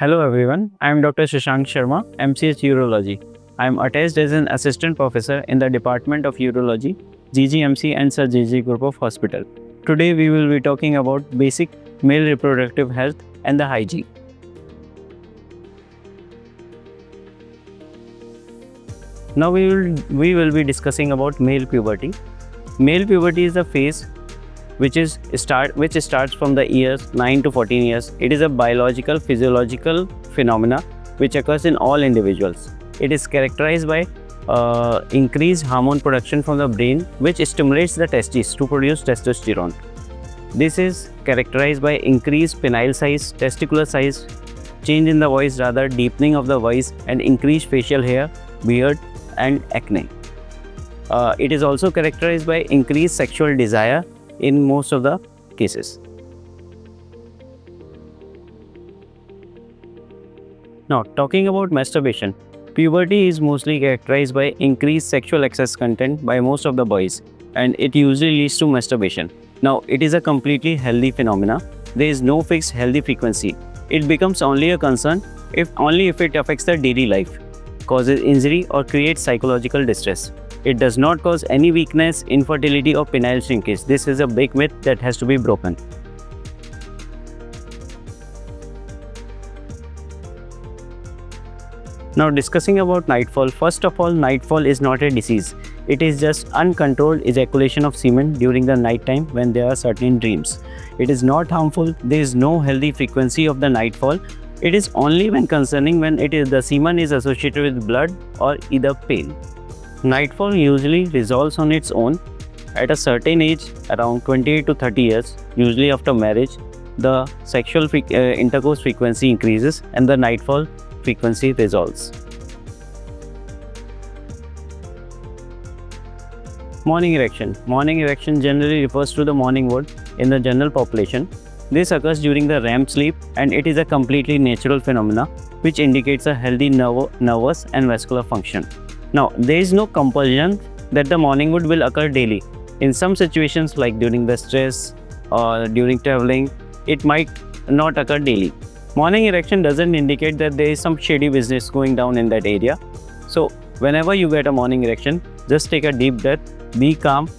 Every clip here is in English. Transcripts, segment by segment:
Hello everyone, I am Dr. Shashank Sharma, MCH Urology. I am attached as an assistant professor in the Department of Urology, GGMC and Sir JJ Group of Hospital. Today we will be talking about basic male reproductive health and the hygiene. Now we will be discussing about male puberty. Male puberty is a phase which starts from the years 9 to 14 years. It is a biological, physiological phenomena which occurs in all individuals. It is characterized by increased hormone production from the brain, which stimulates the testes to produce testosterone. This is characterized by increased penile size, testicular size, change in the voice, rather deepening of the voice, and increased facial hair, beard, and acne. It is also characterized by increased sexual desire in most of the cases. Now, talking about masturbation, puberty is mostly characterized by increased sexual excess content by most of the boys, and it usually leads to masturbation. Now, it is a completely healthy phenomena. There is no fixed healthy frequency. It becomes only a concern if it affects the daily life, causes injury, or creates psychological distress. It does not cause any weakness, infertility, or penile shrinkage. This is a big myth that has to be broken. Now discussing about nightfall. First of all, nightfall is not a disease. It is just uncontrolled ejaculation of semen during the night time when there are certain dreams. It is not harmful. There is no healthy frequency of the nightfall. It is only when the semen is associated with blood or either pain. Nightfall usually resolves on its own at a certain age, around 28 to 30 years, usually after marriage. The sexual intercourse frequency increases and the nightfall frequency resolves. Morning erection. Morning erection generally refers to the morning wood in the general population. This occurs during the REM sleep, and it is a completely natural phenomena which indicates a healthy nervous and vascular function. Now, there is no compulsion that the morning wood will occur daily. In some situations, like during the stress or during traveling, it might not occur daily. Morning erection doesn't indicate that there is some shady business going down in that area. So, whenever you get a morning erection, just take a deep breath, be calm,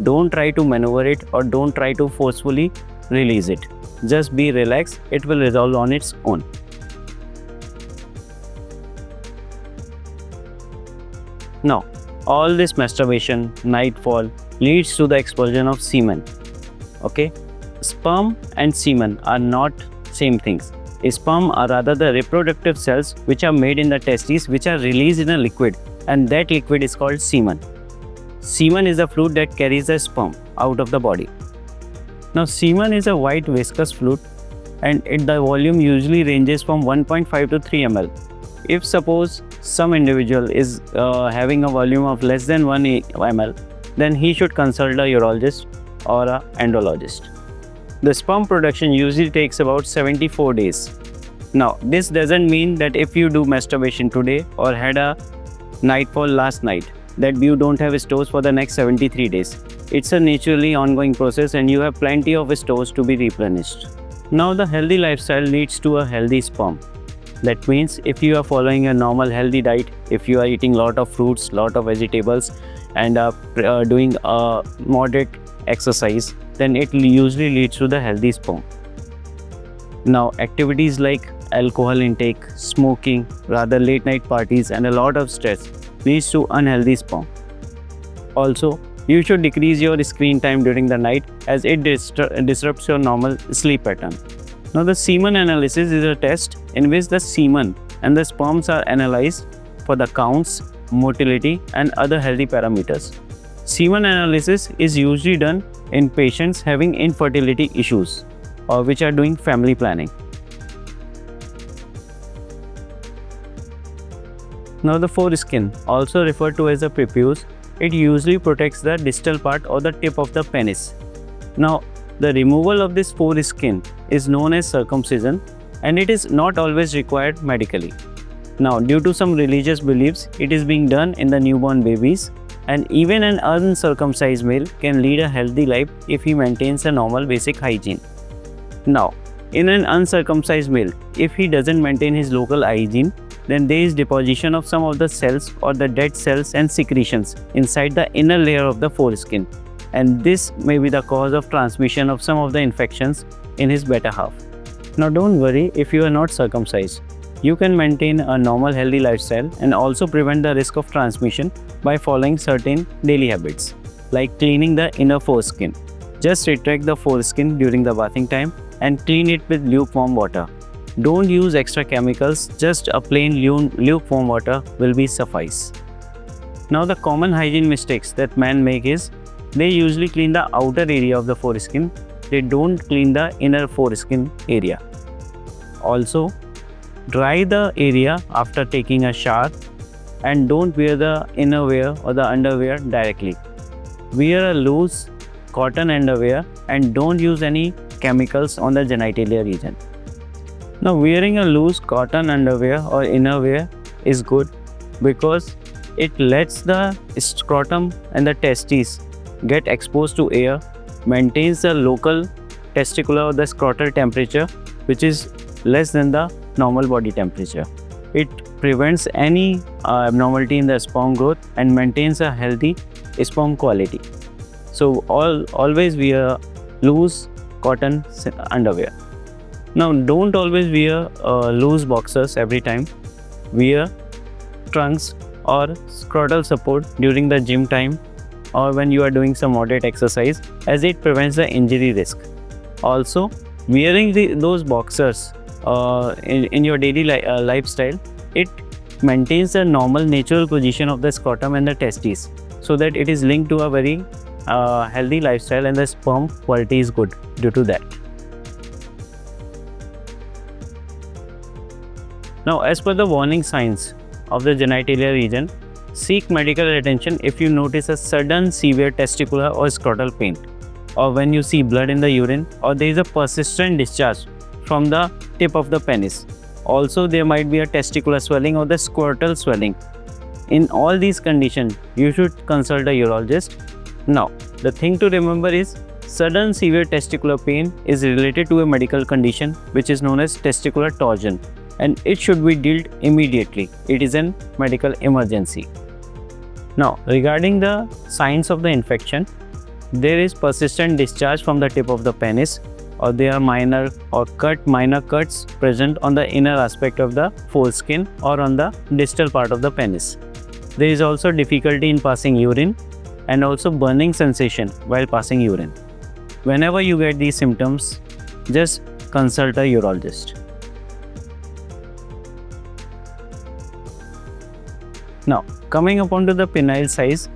don't try to maneuver it or don't try to forcefully release it. Just be relaxed, it will resolve on its own. Now, all this masturbation, nightfall, leads to the expulsion of semen. Okay? Sperm and semen are not same things. Sperm are rather the reproductive cells which are made in the testes, which are released in a liquid, and that liquid is called semen. Semen is the fluid that carries the sperm out of the body. Now, semen is a white viscous fluid, and the volume usually ranges from 1.5 to 3 ml. If suppose some individual is having a volume of less than 1 ml, then he should consult a urologist or an andrologist. The sperm production usually takes about 74 days. Now, this doesn't mean that if you do masturbation today or had a nightfall last night, that you don't have stores for the next 73 days. It's a naturally ongoing process and you have plenty of stores to be replenished. Now, the healthy lifestyle leads to a healthy sperm. That means if you are following a normal healthy diet, if you are eating lot of fruits, lot of vegetables, and doing a moderate exercise, then it usually leads to the healthy sperm. Now, activities like alcohol intake, smoking, rather late night parties, and a lot of stress leads to unhealthy sperm. Also, you should decrease your screen time during the night as it disrupts your normal sleep pattern. Now, the semen analysis is a test in which the semen and the sperms are analyzed for the counts, motility, and other healthy parameters. Semen analysis is usually done in patients having infertility issues or which are doing family planning. Now, the foreskin, also referred to as the prepuce, it usually protects the distal part or the tip of the penis. Now, the removal of this foreskin is known as circumcision, and it is not always required medically. Now, due to some religious beliefs, it is being done in the newborn babies, and even an uncircumcised male can lead a healthy life if he maintains a normal basic hygiene. Now, In an uncircumcised male, if he doesn't maintain his local hygiene, then there is deposition of some of the cells or the dead cells and secretions inside the inner layer of the foreskin, and this may be the cause of transmission of some of the infections in his better half. Now don't worry if you are not circumcised. You can maintain a normal healthy lifestyle and also prevent the risk of transmission by following certain daily habits, like cleaning the inner foreskin. Just retract the foreskin during the bathing time and clean it with lukewarm water. Don't use extra chemicals, just a plain lukewarm water will be suffice. Now the common hygiene mistakes that men make is they usually clean the outer area of the foreskin. They don't clean the inner foreskin area. Also, dry the area after taking a shower and don't wear the innerwear or the underwear directly. Wear a loose cotton underwear and don't use any chemicals on the genitalia region. Now wearing a loose cotton underwear or innerwear is good because it lets the scrotum and the testes get exposed to air, maintains the local testicular or the scrotal temperature which is less than the normal body temperature. It prevents any abnormality in the sperm growth and maintains a healthy sperm quality. So always wear loose cotton underwear. Now don't always wear loose boxers every time. Wear trunks or scrotal support during the gym time or when you are doing some moderate exercise, as it prevents the injury risk. Also, wearing those boxers in your daily lifestyle, it maintains the normal natural position of the scrotum and the testes, so that it is linked to a very healthy lifestyle and the sperm quality is good due to that. Now, as per the warning signs of the genitalia region, seek medical attention if you notice a sudden severe testicular or scrotal pain, or when you see blood in the urine, or there is a persistent discharge from the tip of the penis. Also, there might be a testicular swelling or the scrotal swelling. In all these conditions, you should consult a urologist. Now, the thing to remember is sudden severe testicular pain is related to a medical condition which is known as testicular torsion, and it should be dealt immediately. It is a medical emergency. Now, regarding the signs of the infection, there is persistent discharge from the tip of the penis, or there are minor cuts present on the inner aspect of the foreskin or on the distal part of the penis. There is also difficulty in passing urine and also burning sensation while passing urine. Whenever you get these symptoms, just consult a urologist. Now, coming upon to the penile size,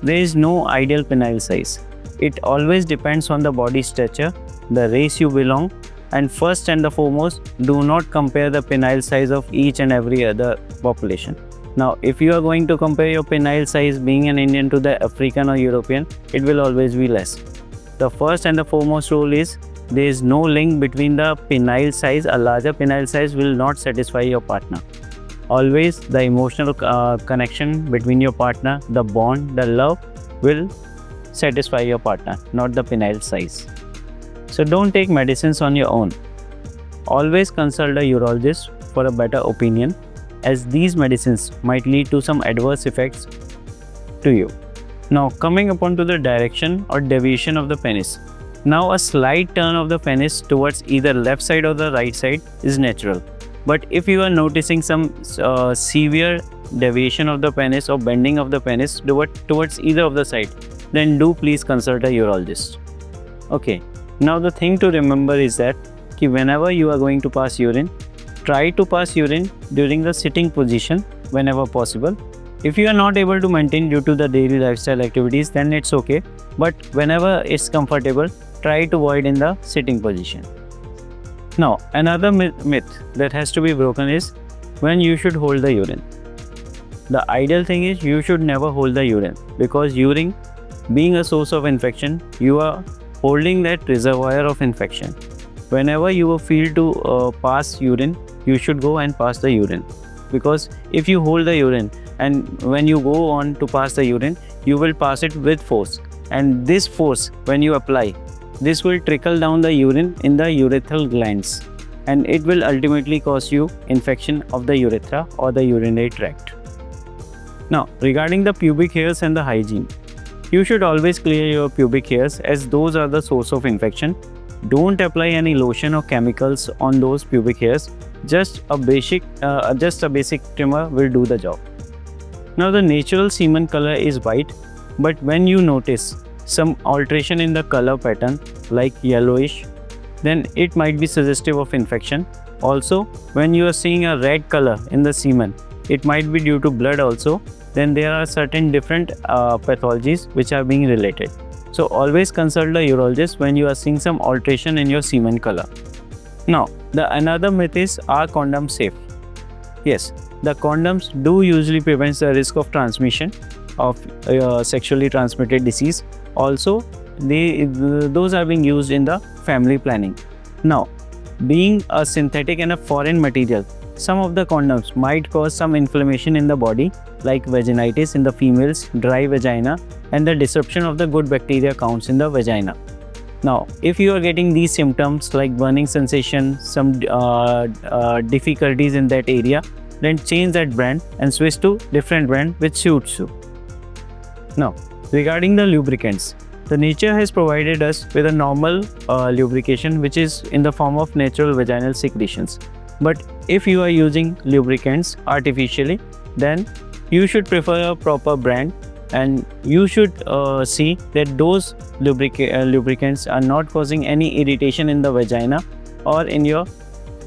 there is no ideal penile size. It always depends on the body stature, the race you belong, and first and the foremost, do not compare the penile size of each and every other population. Now, if you are going to compare your penile size being an Indian to the African or European, it will always be less. The first and the foremost rule is there is no link between the penile size. A larger penile size will not satisfy your partner. Always the emotional connection between your partner, the bond, the love will satisfy your partner, not the penile size. So don't take medicines on your own. Always consult a urologist for a better opinion, as these medicines might lead to some adverse effects to you. Now, coming upon to the direction or deviation of the penis. Now, a slight turn of the penis towards either left side or the right side is natural. But if you are noticing some severe deviation of the penis or bending of the penis towards either of the side, then do please consult a urologist. Okay. Now, the thing to remember is that whenever you are going to pass urine, try to pass urine during the sitting position whenever possible. If you are not able to maintain due to the daily lifestyle activities, then it's okay. But whenever it's comfortable, try to avoid in the sitting position. Now, another myth that has to be broken is when you should hold the urine. The ideal thing is you should never hold the urine, because urine being a source of infection, you are holding that reservoir of infection. Whenever you feel to pass urine, you should go and pass the urine, because if you hold the urine and when you go on to pass the urine, you will pass it with force, and this force when you apply, this will trickle down the urine in the urethral glands, and it will ultimately cause you infection of the urethra or the urinary tract. Now, regarding the pubic hairs and the hygiene, you should always clear your pubic hairs as those are the source of infection. Don't apply any lotion or chemicals on those pubic hairs. Just a basic trimmer will do the job. Now, the natural semen color is white, but when you notice some alteration in the color pattern like yellowish, then it might be suggestive of infection. Also, when you are seeing a red color in the semen, it might be due to blood also. Then there are certain different pathologies which are being related. So always consult a urologist when you are seeing some alteration in your semen color. Now, the another myth is, are condoms safe? Yes, the condoms do usually prevent the risk of transmission of sexually transmitted disease. Also, those are being used in the family planning. Now, being a synthetic and a foreign material, some of the condoms might cause some inflammation in the body like vaginitis in the females, dry vagina, and the disruption of the good bacteria counts in the vagina. Now, if you are getting these symptoms like burning sensation, some difficulties in that area, then change that brand and switch to different brand which suits you. Now, regarding the lubricants, the nature has provided us with a normal lubrication which is in the form of natural vaginal secretions. But if you are using lubricants artificially, then you should prefer a proper brand, and you should see that those lubricants are not causing any irritation in the vagina or in your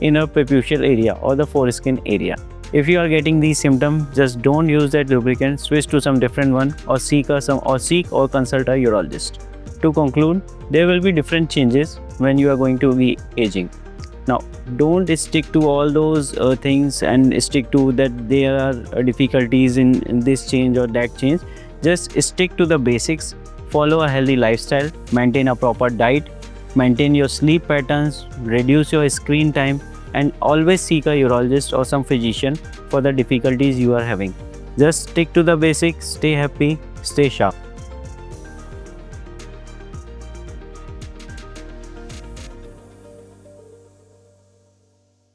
inner preputial area or the foreskin area. If you are getting these symptoms, just don't use that lubricant, switch to some different one, or seek or consult a urologist. To conclude, there will be different changes when you are going to be aging. Now, don't stick to all those things and stick to that there are difficulties in this change or that change. Just stick to the basics, follow a healthy lifestyle, maintain a proper diet, maintain your sleep patterns, reduce your screen time, and always seek a urologist or some physician for the difficulties you are having. Just stick to the basics, stay happy, stay sharp.